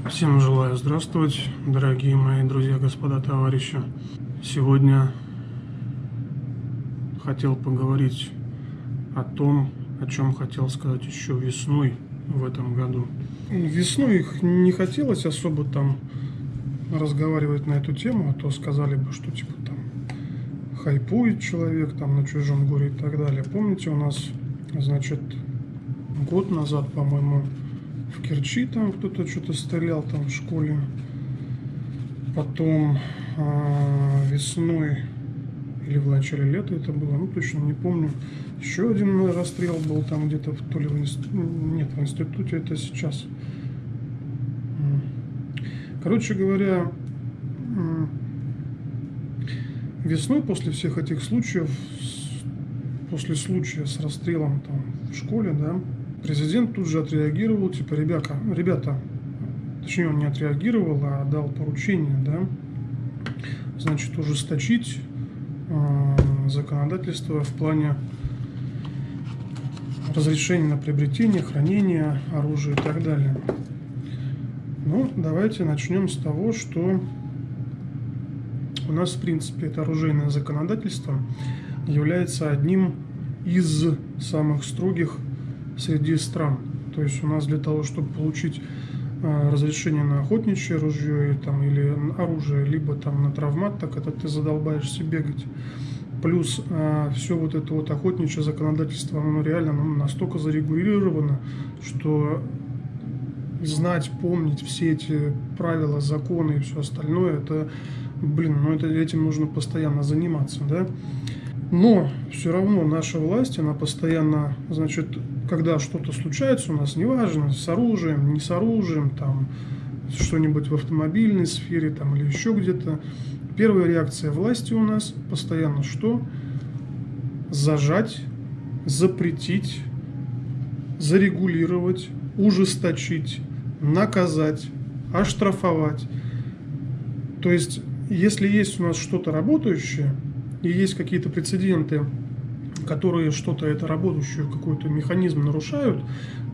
Всем желаю здравствовать, дорогие мои друзья, господа, товарищи. Сегодня хотел поговорить о том, о чем хотел сказать еще весной в этом году. Весной не хотелось особо там разговаривать на эту тему, а то сказали бы, что типа там хайпует человек там на чужом горе и так далее. Помните, у нас, значит, год назад, по-моему, в Керчи там кто-то что-то стрелял там в школе. Потом весной или в начале лета это было, ну точно не помню. Еще один расстрел был там где-то, то ли в нет, в институте это сейчас. Короче говоря, весной после всех этих случаев, после случая с расстрелом там в школе, да, президент тут же отреагировал, типа, ребята, точнее он не отреагировал, а дал поручение, да, значит, ужесточить законодательство в плане разрешения на приобретение, хранение оружия и так далее. Ну, давайте начнем с того, что у нас, в принципе, это оружейное законодательство является одним из самых строгих среди стран. То есть у нас для того, чтобы получить разрешение на охотничье ружье или оружие, либо там на травмат, так это ты задолбаешься бегать. Плюс все вот это вот охотничье законодательство, оно реально настолько зарегулировано, что знать, помнить все эти правила, законы и все остальное, это, этим нужно постоянно заниматься, да. Но все равно наша власть, она постоянно, значит, когда что-то случается у нас, неважно, с оружием, не с оружием, там, что-нибудь в автомобильной сфере, там, или еще где-то, первая реакция власти у нас постоянно что? Зажать, запретить, зарегулировать, ужесточить, наказать, оштрафовать. То есть, если есть у нас что-то работающее, и есть какие-то прецеденты, которые что-то это работающее, какой-то механизм нарушают,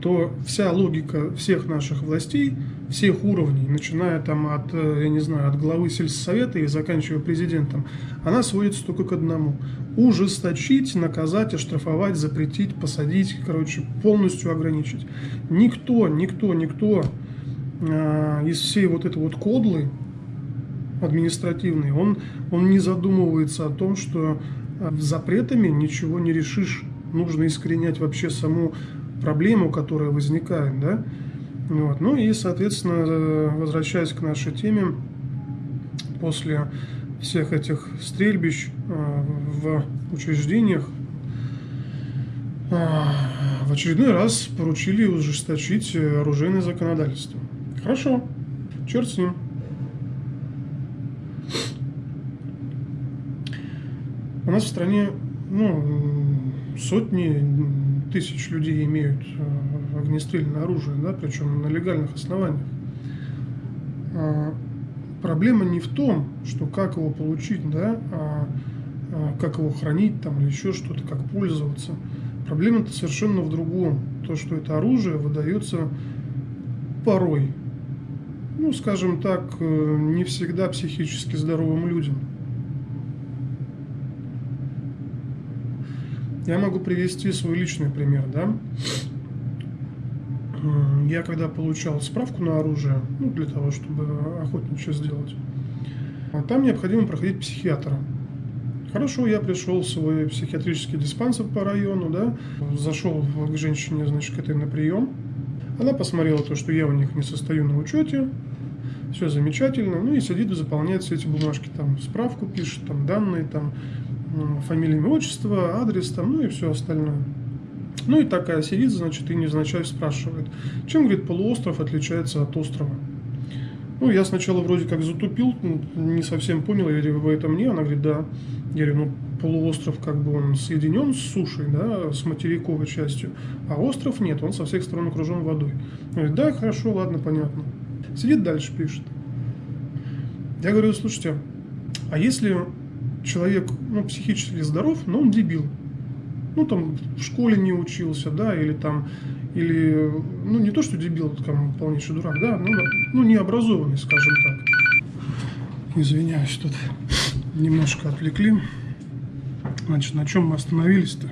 то вся логика всех наших властей, всех уровней, начиная там от, я не знаю, от главы сельсовета и заканчивая президентом, она сводится только к одному: ужесточить, наказать, оштрафовать, запретить, посадить, короче, полностью ограничить. Никто из всей вот этой вот кодлы административный, он не задумывается о том, что запретами ничего не решишь. Нужно искоренять вообще саму проблему, которая возникает, да. Вот. Ну и, соответственно, возвращаясь к нашей теме, после всех этих стрельбищ в учреждениях, в очередной раз поручили ужесточить оружейное законодательство. Хорошо, черт с ним. У нас в стране сотни тысяч людей имеют огнестрельное оружие, да, причем на легальных основаниях. Проблема не в том, что как его получить, да, как его хранить там, или еще что-то, как пользоваться. Проблема-то совершенно в другом. То, что это оружие выдается порой, скажем так, не всегда психически здоровым людям. Я могу привести свой личный пример, да. Я когда получал справку на оружие, для того, чтобы охотничье сделать, там необходимо проходить психиатра. Хорошо, я пришел в свой психиатрический диспансер по району, да, зашел к женщине, значит, к этой на прием. Она посмотрела то, что я у них не состою на учете, все замечательно, и сидит и заполняет все эти бумажки, там, справку пишет, там, данные, там, фамилия, имя, отчество, адрес, там, и все остальное. И такая сидит, значит, и невзначай спрашивает, чем, говорит, полуостров отличается от острова. Я сначала вроде как затупил, не совсем понял, я говорю, вы это мне? Она говорит, да. Я говорю, полуостров как бы он соединен с сушей, да, с материковой частью, а остров нет, он со всех сторон окружен водой. Она говорит, да, хорошо, ладно, понятно. Сидит дальше, пишет. Я говорю, слушайте, а если человек, психически здоров, но он дебил, ну, там, в школе не учился, да, или там, или, ну, не то, что дебил, там, полнейший дурак, да, ну, необразованный, скажем так. Извиняюсь, тут немножко отвлекли. Значит, на чем мы остановились-то?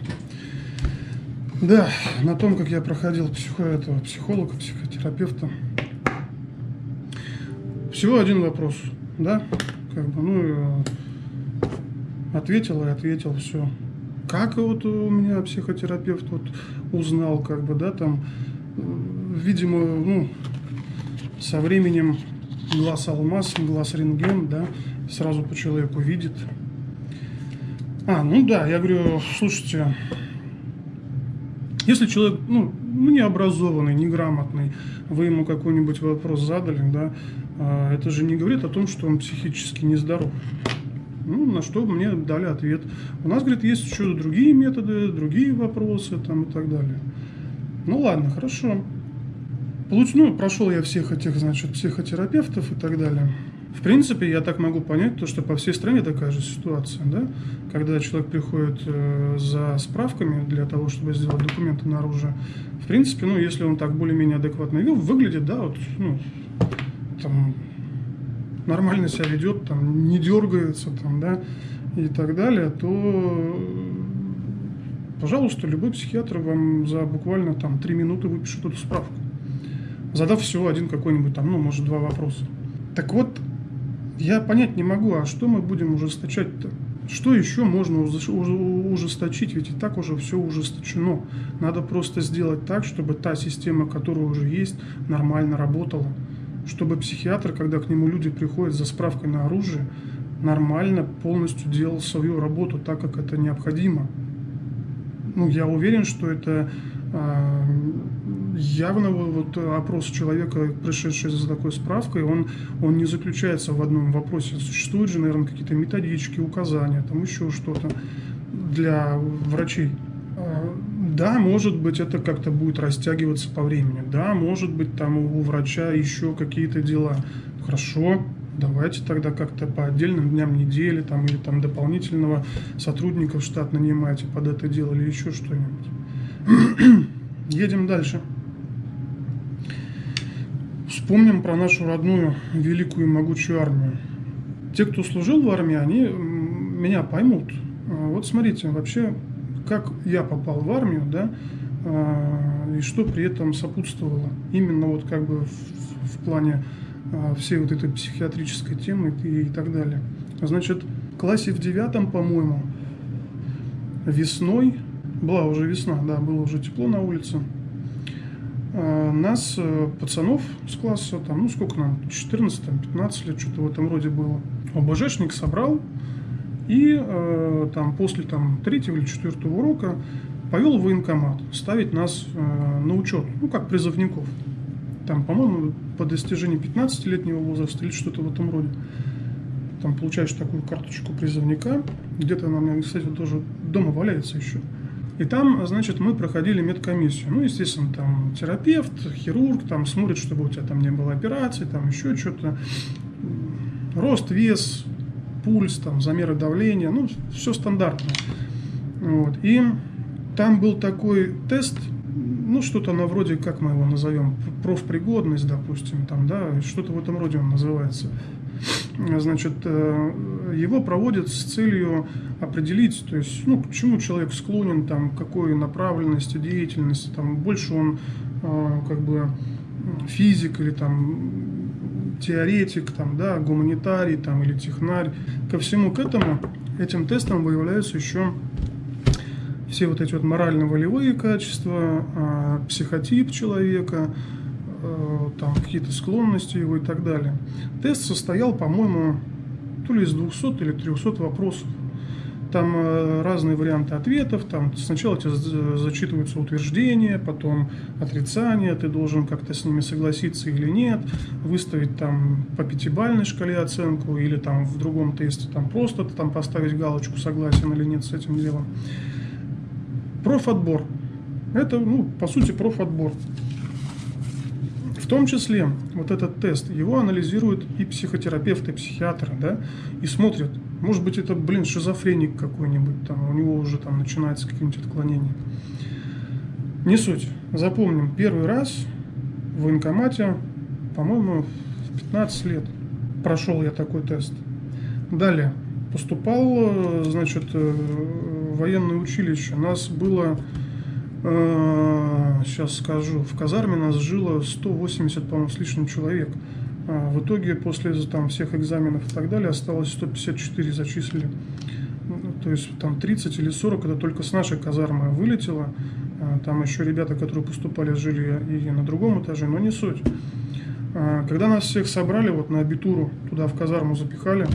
Да, на том, как я проходил психолога, психотерапевта. Всего один вопрос, да, как бы, ну, ответил и ответил, все. Как вот у меня психотерапевт вот узнал, как бы, да, там, видимо, ну, со временем глаз алмаз, глаз рентген, да, сразу по человеку видит. Ну да, я говорю, слушайте, если человек, ну, необразованный, неграмотный, вы ему какой-нибудь вопрос задали, да, это же не говорит о том, что он психически нездоров. Ну, на что мне дали ответ. У нас, говорит, есть еще другие методы, другие вопросы там и так далее. Ну ладно, хорошо. Прошел я всех этих, значит, психотерапевтов и так далее. В принципе, я так могу понять, то, что по всей стране такая же ситуация, да? Когда человек приходит за справками для того, чтобы сделать документы на оружие. В принципе, ну, если он так более-менее адекватно выглядит, да, вот, ну, там, нормально себя ведет, там, не дергается, там, да, и так далее, то, пожалуйста, любой психиатр вам за буквально там 3 минуты выпишет эту справку, задав всего один какой-нибудь там, ну, может, 2 вопроса. Так вот, я понять не могу, а что мы будем ужесточать-то? Что еще можно ужесточить? Ведь и так уже все ужесточено. Надо просто сделать так, чтобы та система, которая уже есть, нормально работала. Чтобы психиатр, когда к нему люди приходят за справкой на оружие, нормально полностью делал свою работу так, как это необходимо. Ну, я уверен, что это явно вот опрос человека, пришедшего за такой справкой, он не заключается в одном вопросе. Существуют же, наверное, какие-то методички, указания, там еще что-то для врачей. Да, может быть, это как-то будет растягиваться по времени. Да, может быть, там у врача еще какие-то дела. Хорошо, давайте тогда как-то по отдельным дням недели там, или там дополнительного сотрудника в штат нанимайте под это дело или еще что-нибудь. Едем дальше. Вспомним про нашу родную великую и могучую армию. Те, кто служил в армии, они меня поймут. Вот смотрите, вообще, как я попал в армию, да, и что при этом сопутствовало. Именно вот как бы в плане всей вот этой психиатрической темы и так далее. Значит, в классе в 9, по-моему, весной, была уже весна, да, было уже тепло на улице, нас, пацанов с класса, там, ну сколько нам, 14-15 лет, что-то в этом роде было, ОБЖшник собрал и там после там 3-го или 4-го урока повел в военкомат ставить нас на учет, ну как призывников. Там, по-моему, по достижении 15-летнего возраста или что-то в этом роде. Там получаешь такую карточку призывника, где-то она у меня, кстати, тоже дома валяется еще. И там, значит, мы проходили медкомиссию. Ну, естественно, там терапевт, хирург, там смотрит, чтобы у тебя там не было операций, там еще что-то. Рост, вес, пульс, там, замеры давления, ну, все стандартно. Вот. И там был такой тест, ну, что-то на вроде, как мы его назовем, профпригодность, допустим, там, да, что-то в этом роде он называется. Значит, его проводят с целью определить, то есть, ну, к чему человек склонен, там, к какой направленности деятельности, там, больше он, как бы, физик или, там, теоретик, там, да, гуманитарий, там, или технарь. Ко всему к этому, этим тестом выявляются еще все вот эти вот морально-волевые качества, психотип человека, там какие-то склонности его и так далее. Тест состоял, по-моему, то ли из 200 или 300 вопросов. Там разные варианты ответов. Там сначала тебе зачитываются утверждения, потом отрицания. Ты должен как-то с ними согласиться или нет. Выставить там по 5-бальной шкале оценку или там в другом тесте там просто там поставить галочку, согласен или нет с этим делом. Профотбор. Это, ну, по сути, профотбор. В том числе вот этот тест, его анализируют и психотерапевты, и психиатры, да, и смотрят, Может быть, это, блин, шизофреник какой-нибудь, там, у него уже там начинается какие-нибудь отклонения. Не суть. Запомним, первый раз в военкомате, по-моему, в 15 лет прошел я такой тест. Далее. Поступал, значит, в военное училище. Нас было, сейчас скажу, в казарме нас жило 180, по-моему, с лишним человек. В итоге, после там всех экзаменов и так далее, осталось 154 зачислили. То есть там 30 или 40 это только с нашей казармы вылетело. Там еще ребята, которые поступали, жили и на другом этаже, но не суть. Когда нас всех собрали, вот на абитуру, туда в казарму запихали,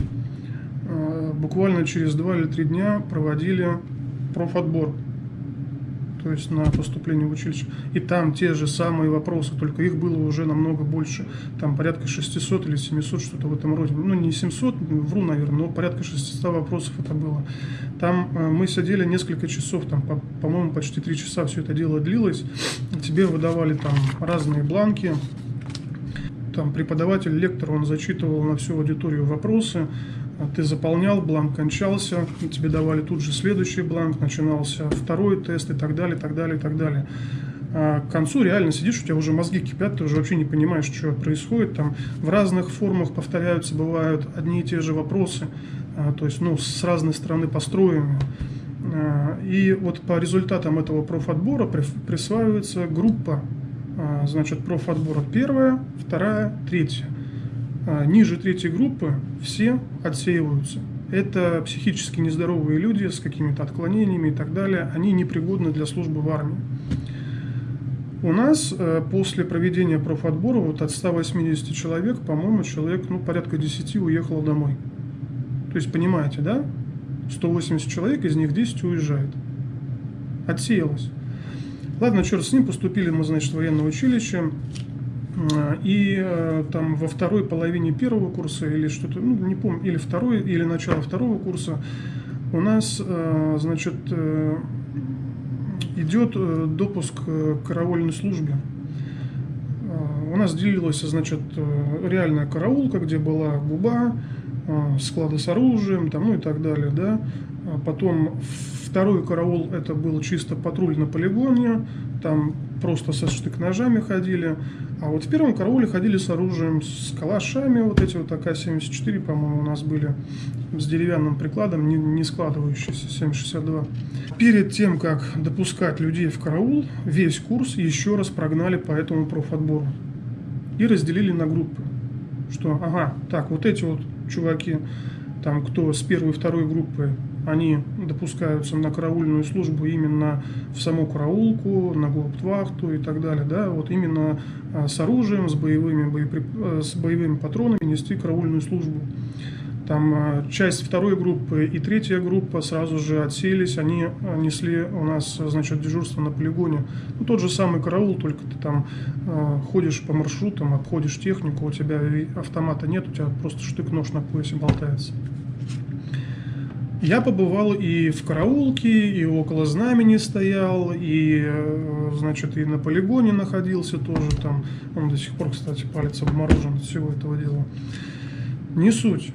буквально через 2 или 3 дня проводили профотбор, то есть на поступление в училище. И там те же самые вопросы, только их было уже намного больше. Там порядка 600 или 700, что-то в этом роде. Ну, не 700, вру, наверное, но порядка 600 вопросов это было. Там мы сидели несколько часов, там, по-моему, почти 3 часа все это дело длилось. Тебе выдавали там разные бланки. Там преподаватель, лектор, он зачитывал на всю аудиторию вопросы. Ты заполнял, бланк кончался, тебе давали тут же следующий бланк, начинался второй тест и так далее, так далее, так далее. А к концу реально сидишь, у тебя уже мозги кипят, ты уже вообще не понимаешь, что происходит. Там в разных формах повторяются, бывают одни и те же вопросы, то есть, ну, с разной стороны построенные. И вот по результатам этого профотбора присваивается группа, значит, профотбора 1, 2, 3. Ниже 3-й группы все отсеиваются. Это психически нездоровые люди с какими-то отклонениями и так далее. Они непригодны для службы в армии. У нас после проведения профотбора вот от 180 человек, по-моему, человек, ну, порядка 10 уехало домой. То есть, понимаете, да? 180 человек, из них 10 уезжает. Отсеялось. Ладно, черт с ним, поступили мы, значит, в военное училище. И там во второй половине первого курса или что-то, ну, не помню, или второй, или начало второго курса у нас, значит, идет допуск к караульной службе. У нас делилась, значит, реальная караулка, где была губа, склады с оружием, там, ну и так далее, да. Потом второй караул, это был чисто патруль на полигоне, там просто со штык-ножами ходили. А вот в первом карауле ходили с оружием, с калашами, вот эти вот АК-74, по-моему, у нас были, с деревянным прикладом, не складывающиеся, 7,62. Перед тем, как допускать людей в караул, весь курс еще раз прогнали по этому профотбору и разделили на группы. Что, ага, так, вот эти вот чуваки, там, кто с первой и второй группы, они допускаются на караульную службу именно в саму караулку, на гауптвахту и так далее, да, вот именно с оружием, с боевыми патронами нести караульную службу. Там часть второй группы и третья группа сразу же отсеялись, они несли у нас, значит, дежурство на полигоне. Ну, тот же самый караул, только ты там ходишь по маршрутам, обходишь технику, у тебя автомата нет, у тебя просто штык-нож на поясе болтается. Я побывал и в караулке, и около знамени стоял, и, значит, и на полигоне находился тоже там. Он до сих пор, кстати, палец обморожен от всего этого дела. Не суть.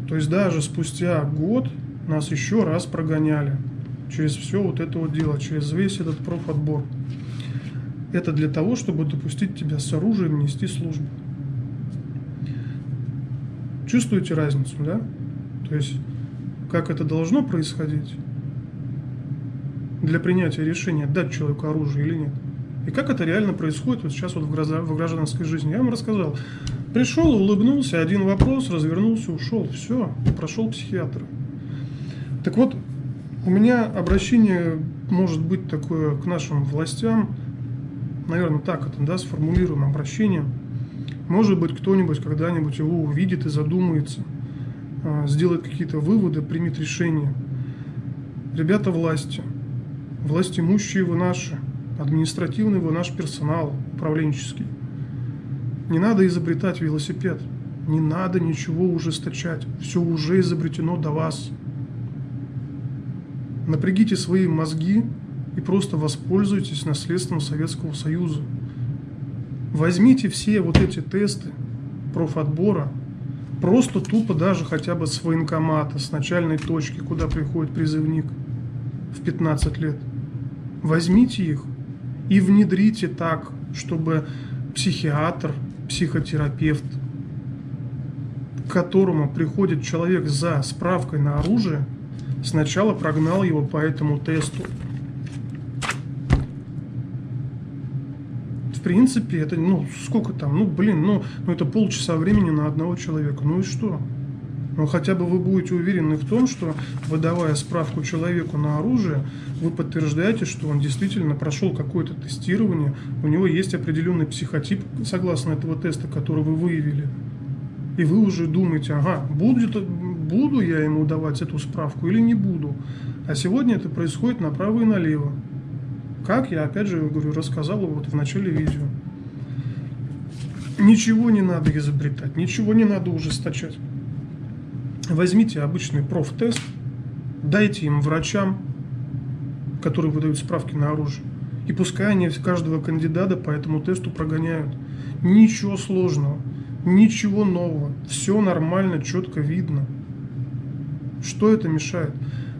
То есть даже спустя год нас еще раз прогоняли через все вот это вот дело, через весь этот профотбор. Это для того, чтобы допустить тебя с оружием нести службу. Чувствуете разницу, да? То есть как это должно происходить для принятия решения, дать человеку оружие или нет. И как это реально происходит вот сейчас вот в гражданской жизни. Я вам рассказал. Пришел, улыбнулся, один вопрос, развернулся, ушел. Все, прошел психиатра. Так вот, у меня обращение может быть такое к нашим властям. Наверное, так это, да, сформулируем обращение. Может быть, кто-нибудь когда-нибудь его увидит и задумается, сделает какие-то выводы, примет решение. Ребята власть имущие вы наши, административный вы наш персонал, управленческий. Не надо изобретать велосипед, не надо ничего ужесточать, все уже изобретено до вас. Напрягите свои мозги и просто воспользуйтесь наследством Советского Союза. Возьмите все вот эти тесты профотбора, Просто тупо даже хотя бы с военкомата, с начальной точки, куда приходит призывник в 15 лет. Возьмите их и внедрите так, чтобы психиатр, психотерапевт, к которому приходит человек за справкой на оружие, сначала прогнал его по этому тесту. В принципе, это, сколько там, это полчаса времени на одного человека. Ну и что? Ну, хотя бы вы будете уверены в том, что, выдавая справку человеку на оружие, вы подтверждаете, что он действительно прошел какое-то тестирование, у него есть определенный психотип, согласно этого теста, который вы выявили. И вы уже думаете, буду я ему давать эту справку или не буду. А сегодня это происходит направо и налево. Как я, опять же, говорю, рассказал вот в начале видео. Ничего не надо изобретать, ничего не надо ужесточать. Возьмите обычный профтест, дайте им врачам, которые выдают справки на оружие, и пускай они каждого кандидата по этому тесту прогоняют. Ничего сложного, ничего нового, все нормально, четко видно. Что это мешает?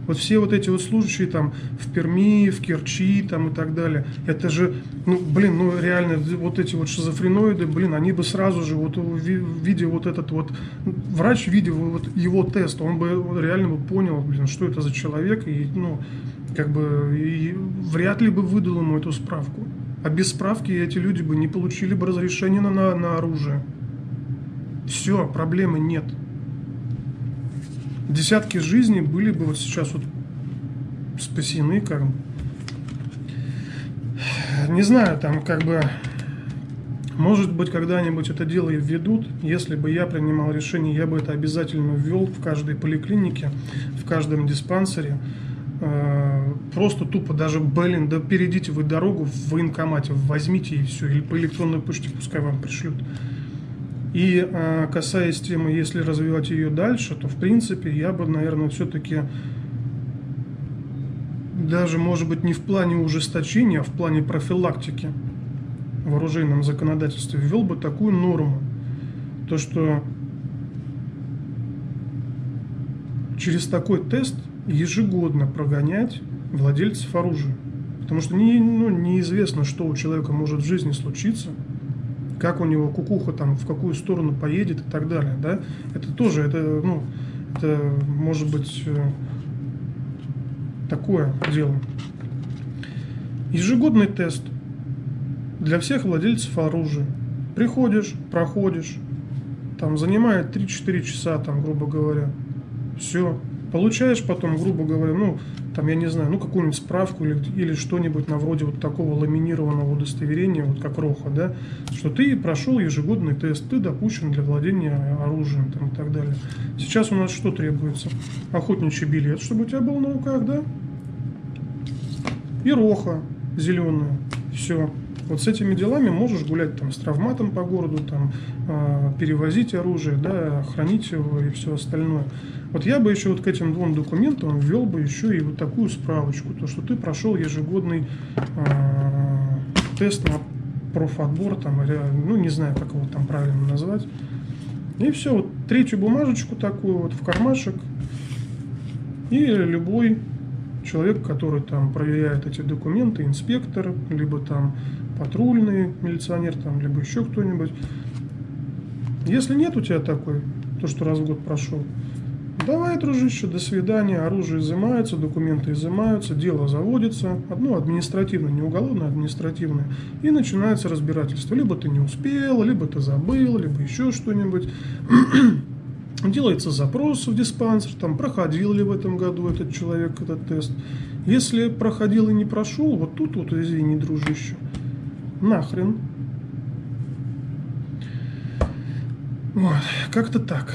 Вот все вот эти вот служащие там в Перми, в Керчи там и так далее, это же, реально, вот эти вот шизофреноиды, они бы сразу же, вот видя вот этот вот, врач, видя вот его тест, он бы реально бы понял, что это за человек, и, и вряд ли бы выдал ему эту справку. А без справки эти люди бы не получили бы разрешение на оружие. Все, проблемы нет. Десятки жизней были бы вот сейчас вот спасены, Не знаю, может быть, когда-нибудь это дело и введут. Если бы я принимал решение, я бы это обязательно ввел в каждой поликлинике, в каждом диспансере. Просто тупо даже, перейдите вы дорогу в военкомате, возьмите и все, или по электронной почте пускай вам пришлют. И касаясь темы, если развивать ее дальше, то в принципе я бы, наверное, все-таки даже, может быть, не в плане ужесточения, а в плане профилактики в оружейном законодательстве ввел бы такую норму, то что через такой тест ежегодно прогонять владельцев оружия. Потому что неизвестно, что у человека может в жизни случиться, как у него кукуха там в какую сторону поедет и так далее, да? Это тоже, это может быть такое дело. Ежегодный тест для всех владельцев оружия. Приходишь, проходишь, там занимает 3-4 часа, там, грубо говоря. Все. Получаешь потом, грубо говоря, я не знаю, какую-нибудь справку или что-нибудь на вроде вот такого ламинированного удостоверения, вот как РОХа, да, что ты прошел ежегодный тест, ты допущен для владения оружием там, и так далее. Сейчас у нас что требуется? Охотничий билет, чтобы у тебя был на руках, да? И РОХа зеленая. Все. Вот с этими делами можешь гулять там с травматом по городу, там, перевозить оружие, да, хранить его и все остальное. Вот я бы еще вот к этим двум документам ввел бы еще и вот такую справочку, то что ты прошел ежегодный тест на профотбор, там, не знаю, как его там правильно назвать. И все, вот третью бумажечку такую вот в кармашек, и любой человек, который там проверяет эти документы, инспектор, либо там патрульный милиционер, там, либо еще кто-нибудь. Если нет у тебя такой, то, что раз в год прошел, давай, дружище, до свидания, оружие изымается, документы изымаются, дело заводится, одно административное, не уголовное, административное, и начинается разбирательство. Либо ты не успел, либо ты забыл, либо еще что-нибудь. Делается запрос в диспансер, там, проходил ли в этом году этот человек этот тест. Если проходил и не прошел, вот тут вот, извини, дружище, нахрен. Вот, как-то так.